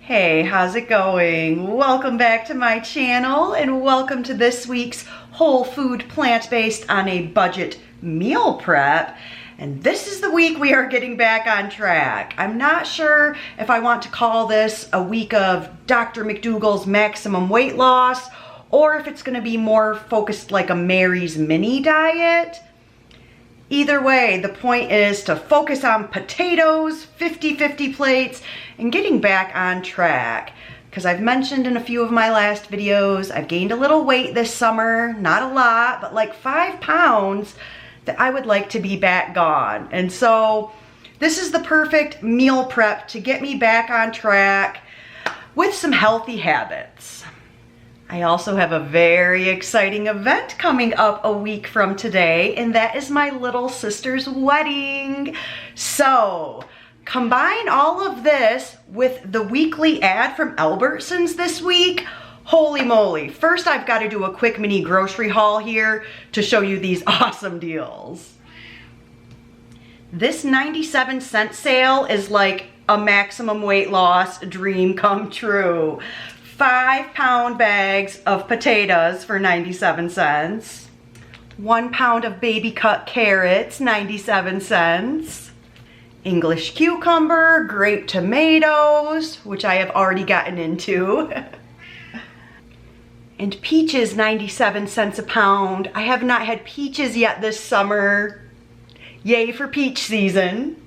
Hey, how's it going? Welcome back to my channel and welcome to this week's whole food plant-based on a budget meal prep. And this is the week we are getting back on track. I'm not sure if I want to call this a week of Dr. McDougall's maximum weight loss or if it's gonna be more focused like a Mary's mini diet. Either way, the point is to focus on potatoes, 50-50 plates, and getting back on track. Because I've mentioned in a few of my last videos, I've gained a little weight this summer, not a lot, but like 5 pounds that I would like to be back gone. And so this is the perfect meal prep to get me back on track with some healthy habits. I also have a very exciting event coming up a week from today, and that is my little sister's wedding. So combine all of this with the weekly ad from Albertsons this week. Holy moly. First, I've got to do a quick mini grocery haul here to show you these awesome deals. This 97-cent sale is like a maximum weight loss dream come true. 5-pound bags of potatoes for 97 cents. 1 pound of baby cut carrots, 97 cents. English cucumber, grape tomatoes, which I have already gotten into. And peaches, 97 cents a pound. I have not had peaches yet this summer. Yay for peach season.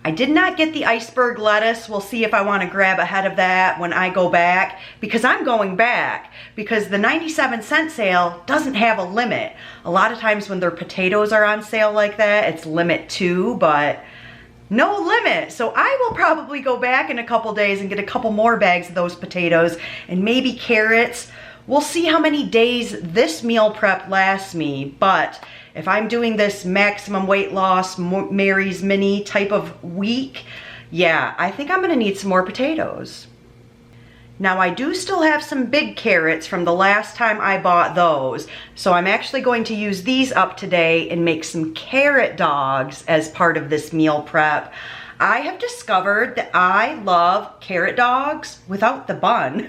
I did not get the iceberg lettuce. We'll see if I want to grab ahead of that when I go back, because I'm going back because the 97-cent sale doesn't have a limit. A lot of times when their potatoes are on sale like that, it's limit 2, but no limit. So I will probably go back in a couple days and get a couple more bags of those potatoes and maybe carrots. We'll see how many days this meal prep lasts me, but if I'm doing this maximum weight loss, Mary's mini type of week, yeah, I think I'm gonna need some more potatoes. Now I do still have some big carrots from the last time I bought those, so I'm actually going to use these up today and make some carrot dogs as part of this meal prep. I have discovered that I love carrot dogs without the bun.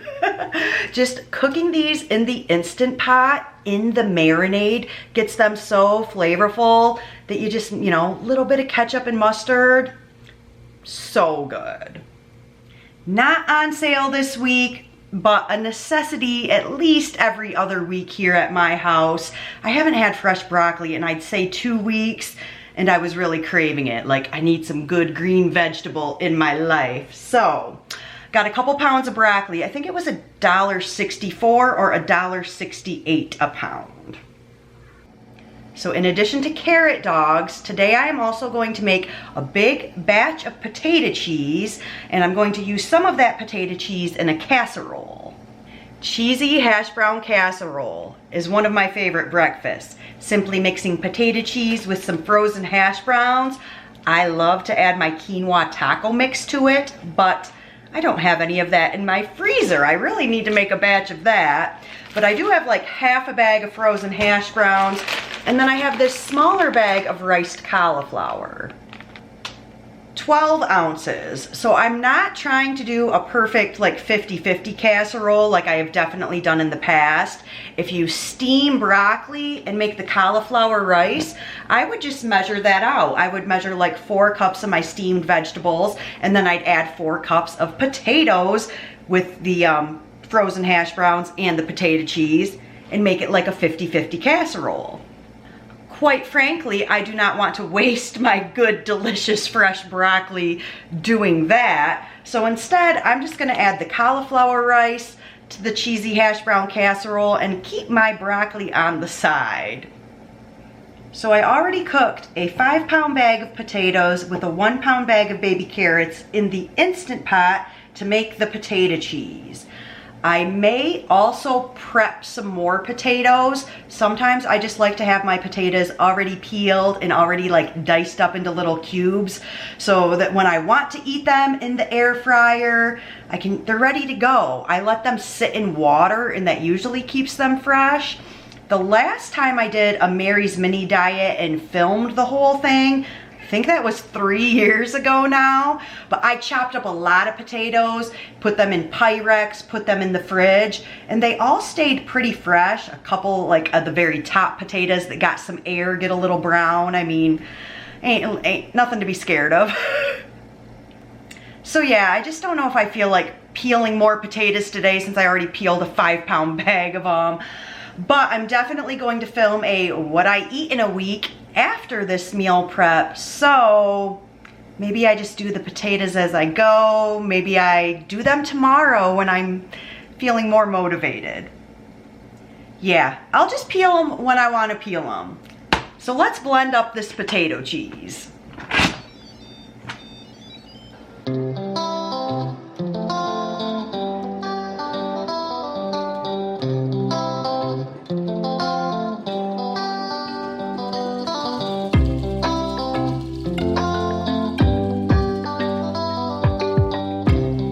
Just cooking these in the Instant Pot in the marinade gets them so flavorful that you just, you know, a little bit of ketchup and mustard. So good. Not on sale this week, but a necessity at least every other week here at my house. I haven't had fresh broccoli in I'd say 2 weeks. And I was really craving it. Like, I need some good green vegetable in my life. So, got a couple pounds of broccoli. I think it was $1.64 or $1.68 a pound. So in addition to carrot dogs, today I am also going to make a big batch of potato cheese, and I'm going to use some of that potato cheese in a casserole. Cheesy hash brown casserole is one of my favorite breakfasts. Simply mixing potato cheese with some frozen hash browns. I love to add my quinoa taco mix to it, but I don't have any of that in my freezer. I really need to make a batch of that. But I do have like half a bag of frozen hash browns, and then I have this smaller bag of riced cauliflower. 12 ounces. So I'm not trying to do a perfect like 50-50 casserole like I have definitely done in the past. If you steam broccoli and make the cauliflower rice, I would just measure that out. I would measure like 4 cups of my steamed vegetables, and then I'd add 4 cups of potatoes with the frozen hash browns and the potato cheese and make it like a 50-50 casserole. Quite frankly, I do not want to waste my good, delicious, fresh broccoli doing that. So instead, I'm just gonna add the cauliflower rice to the cheesy hash brown casserole and keep my broccoli on the side. So I already cooked a 5-pound bag of potatoes with a 1-pound bag of baby carrots in the Instant Pot to make the potato cheese. I may also prep some more potatoes. Sometimes I just like to have my potatoes already peeled and already like diced up into little cubes so that when I want to eat them in the air fryer, they're ready to go. I let them sit in water and that usually keeps them fresh. The last time I did a Mary's mini diet and filmed the whole thing, think that was 3 years ago now, but I chopped up a lot of potatoes, put them in Pyrex, put them in the fridge, and they all stayed pretty fresh. A couple, like at the very top potatoes that got some air, get a little brown. I mean, ain't nothing to be scared of. So yeah, I just don't know if I feel like peeling more potatoes today since I already peeled a 5-pound bag of them. But I'm definitely going to film a what I eat in a week after this meal prep. So maybe I just do the potatoes as I go. Maybe I do them tomorrow when I'm feeling more motivated. Yeah, I'll just peel them when I want to peel them. So let's blend up this potato cheese.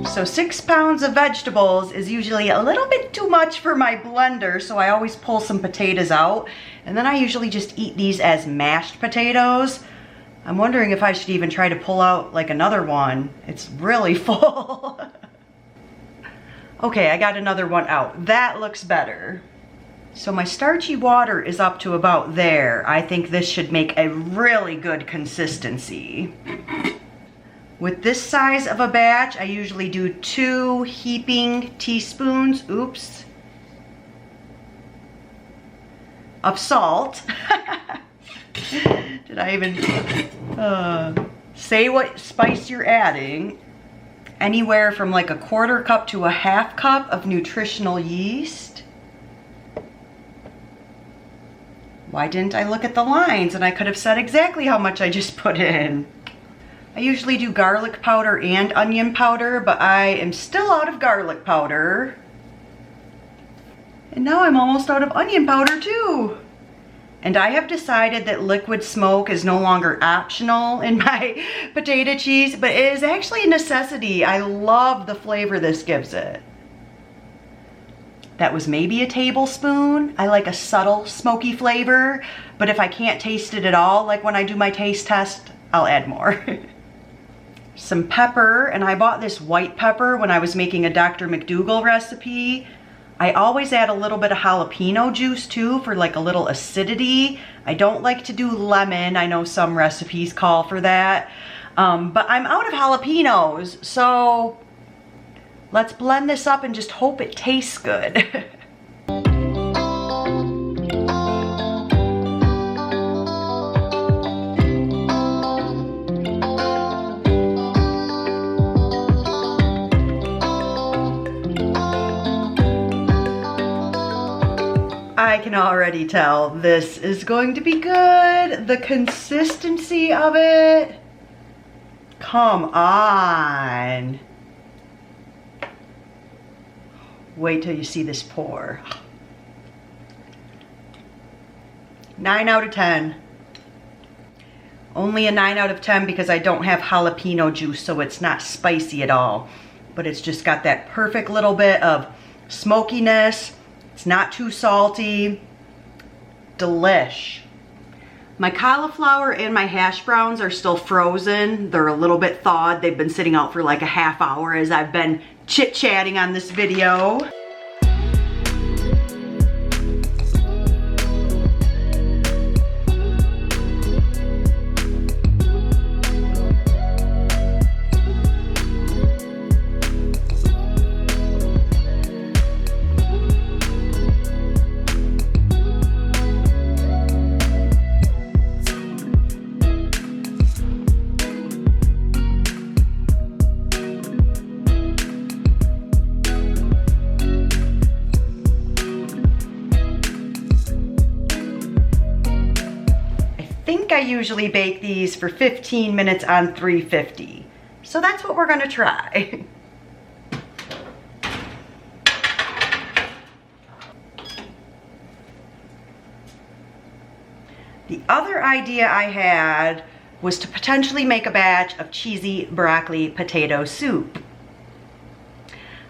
So 6 pounds of vegetables is usually a little bit too much for my blender, so I always pull some potatoes out, and then I usually just eat these as mashed potatoes. I'm wondering if I should even try to pull out like another one. It's really full. Okay, I got another one out. That looks better. So my starchy water is up to about there. I think this should make a really good consistency. With this size of a batch, I usually do 2 heaping teaspoons, oops, of salt. Did I even say what spice you're adding? Anywhere from like a 1/4 cup to a 1/2 cup of nutritional yeast. Why didn't I look at the lines? And I could have said exactly how much I just put in. I usually do garlic powder and onion powder, but I am still out of garlic powder. And now I'm almost out of onion powder too. And I have decided that liquid smoke is no longer optional in my potato cheese, but it is actually a necessity. I love the flavor this gives it. That was maybe a tablespoon. I like a subtle smoky flavor, but if I can't taste it at all, like when I do my taste test, I'll add more. Some pepper, and I bought this white pepper when I was making a Dr. McDougall recipe. I always add a little bit of jalapeno juice too for like a little acidity. I don't like to do lemon. I know some recipes call for that, but I'm out of jalapenos, so let's blend this up and just hope it tastes good. I can already tell this is going to be good. The consistency of it. Come on. Wait till you see this pour. 9 out of 10. Only a 9 out of 10 because I don't have jalapeno juice, so it's not spicy at all. But it's just got that perfect little bit of smokiness. It's not too salty. Delish. My cauliflower and my hash browns are still frozen. They're a little bit thawed. They've been sitting out for like a half hour as I've been chit-chatting on this video. I usually bake these for 15 minutes on 350. So that's what we're gonna try. The other idea I had was to potentially make a batch of cheesy broccoli potato soup.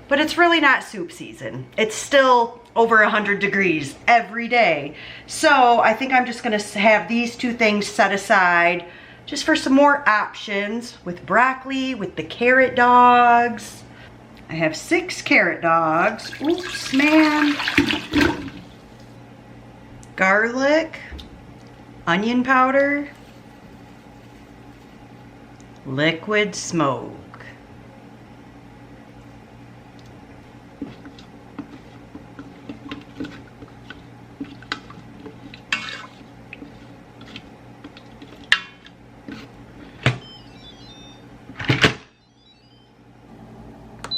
But it's really not soup season. It's still over 100 degrees every day. So I think I'm just gonna have these two things set aside just for some more options with broccoli, with the carrot dogs. I have 6 carrot dogs. Oops, man. Garlic, onion powder, liquid smoke.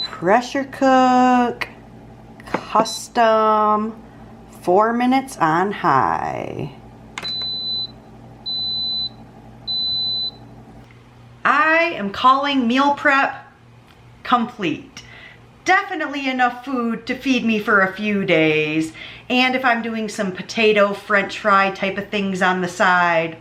Pressure cook, custom, 4 minutes on high. I am calling meal prep complete. Definitely enough food to feed me for a few days. And if I'm doing some potato, french fry type of things on the side,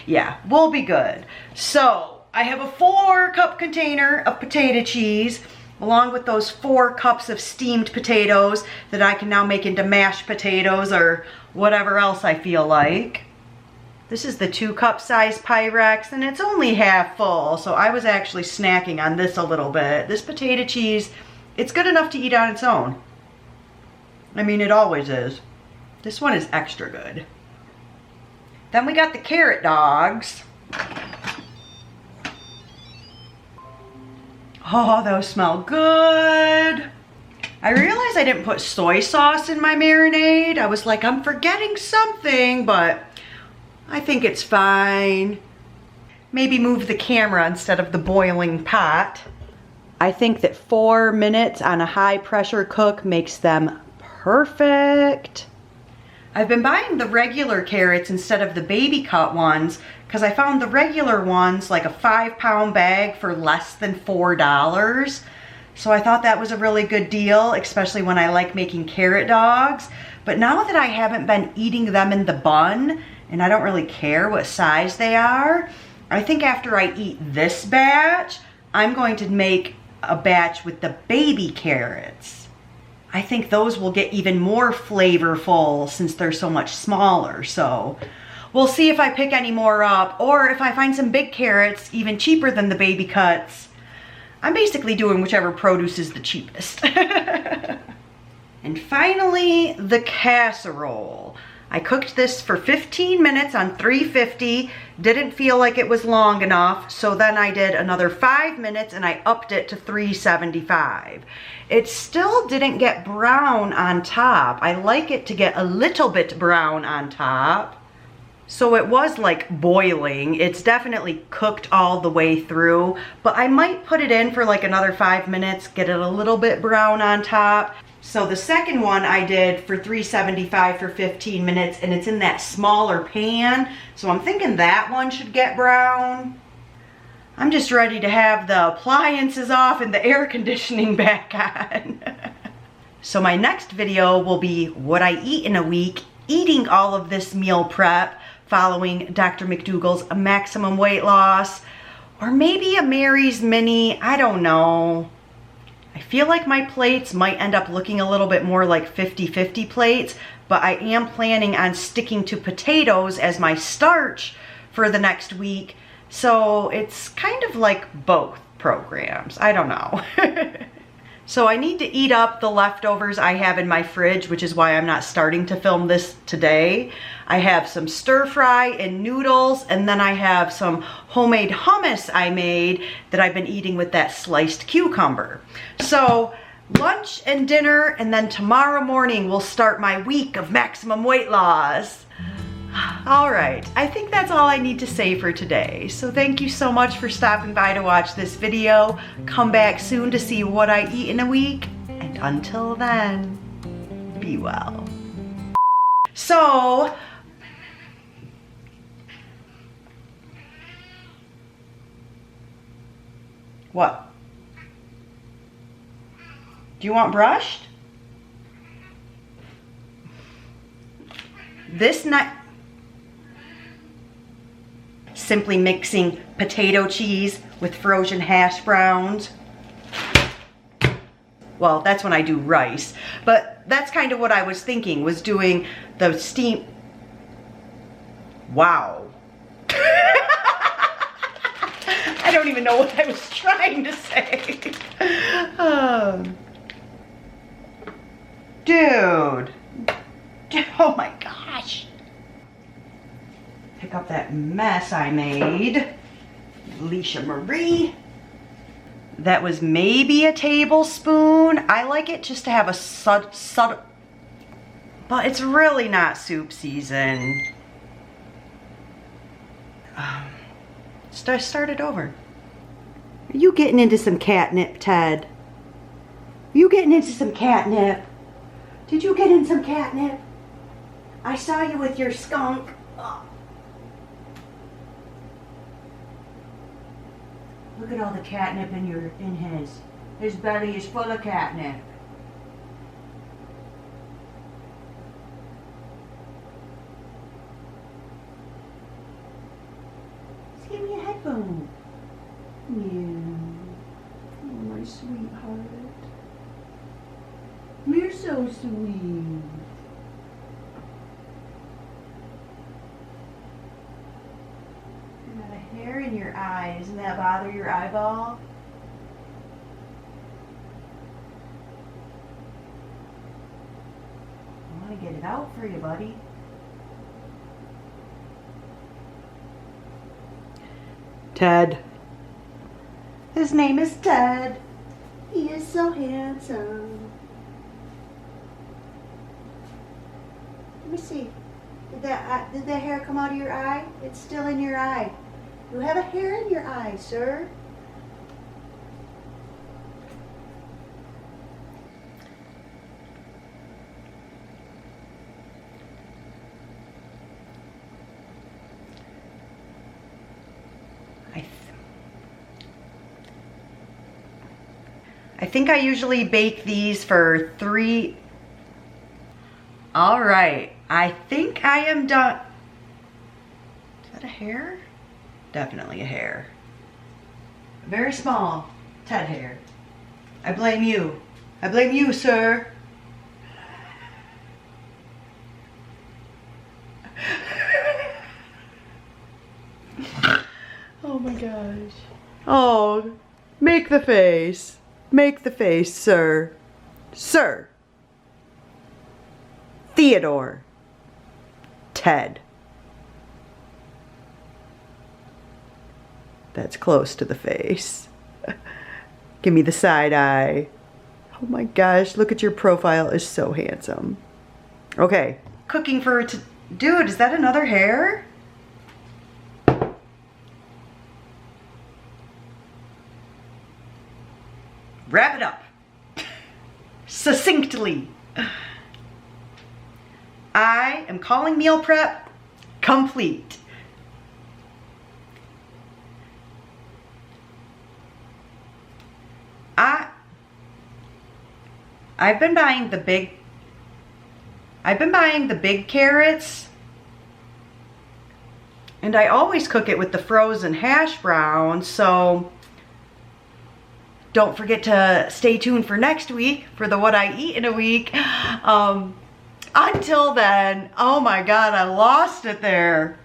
yeah, we'll be good. So I have a 4-cup container of potato cheese, along with those 4 cups of steamed potatoes that I can now make into mashed potatoes or whatever else I feel like. This is the 2-cup size Pyrex, and it's only half full, so I was actually snacking on this a little bit. This potato cheese, it's good enough to eat on its own. I mean, it always is. This one is extra good. Then we got the carrot dogs. Oh, those smell good. I realized I didn't put soy sauce in my marinade. I was like, I'm forgetting something, but I think it's fine. Maybe move the camera instead of the boiling pot. I think that 4 minutes on a high pressure cook makes them perfect. I've been buying the regular carrots instead of the baby cut ones because I found the regular ones, like a 5-pound bag, for less than $4. So I thought that was a really good deal, especially when I like making carrot dogs. But now that I haven't been eating them in the bun, and I don't really care what size they are, I think after I eat this batch, I'm going to make a batch with the baby carrots. I think those will get even more flavorful since they're so much smaller. So we'll see if I pick any more up, or if I find some big carrots, even cheaper than the baby cuts. I'm basically doing whichever produce is the cheapest. And finally, the casserole. I cooked this for 15 minutes on 350. Didn't feel like it was long enough, so then I did another 5 minutes and I upped it to 375. It still didn't get brown on top. I like it to get a little bit brown on top. So it was like boiling. It's definitely cooked all the way through, but I might put it in for like another 5 minutes, get it a little bit brown on top. So the second one I did for 375 for 15 minutes, and it's in that smaller pan. So I'm thinking that one should get brown. I'm just ready to have the appliances off and the air conditioning back on. So my next video will be what I eat in a week, eating all of this meal prep, following Dr. McDougall's maximum weight loss, or maybe a Mary's mini, I don't know. I feel like my plates might end up looking a little bit more like 50-50 plates, but I am planning on sticking to potatoes as my starch for the next week. So it's kind of like both programs. I don't know. So I need to eat up the leftovers I have in my fridge, which is why I'm not starting to film this today. I have some stir fry and noodles, and then I have some homemade hummus I made that I've been eating with that sliced cucumber. So lunch and dinner, and then tomorrow morning we'll start my week of maximum weight loss. All right, I think that's all I need to say for today. So thank you so much for stopping by to watch this video. Come back soon to see what I eat in a week. And until then, be well. So, what? Do you want brushed? This night, simply mixing potato cheese with frozen hash browns. Well, that's when I do rice, but that's kind of what I was thinking, was doing the steam. Wow. I don't even know what I was trying to say. Dude. Oh my gosh. Pick up that mess I made. Alicia Marie. That was maybe a tablespoon. I like it just to have a subtle, but it's really not soup season. Start it over. Are you getting into some catnip, Ted? Are you getting into some catnip? Did you get in some catnip? I saw you with your skunk. Oh. Look at all the catnip in his. His belly is full of catnip. Just give me a headphone. Yeah. Oh, my sweetheart. You're so sweet. Got a hair in your eye. Doesn't that bother your eyeball? I want to get it out for you, buddy. Ted. His name is Ted. He is so handsome. Let me see. Did that hair come out of your eye? It's still in your eye. You have a hair in your eye, sir. I think I usually bake these for 3. All right, I think I am done. Is that a hair? Definitely a hair. Very small Ted hair. I blame you. I blame you, sir. Oh my gosh. Oh, make the face. Make the face, sir. Sir. Theodore. Ted. That's close to the face. Give me the side eye. Oh my gosh, look at your profile. Is so handsome. Okay, cooking for dude, is that another hair? Wrap it up. Succinctly. I am calling meal prep complete. I've been buying the big carrots, and I always cook it with the frozen hash browns, so don't forget to stay tuned for next week for the what I eat in a week. Until then, oh my God, I lost it there.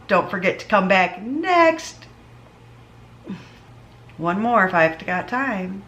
Don't forget to come back next. One more if I've got time.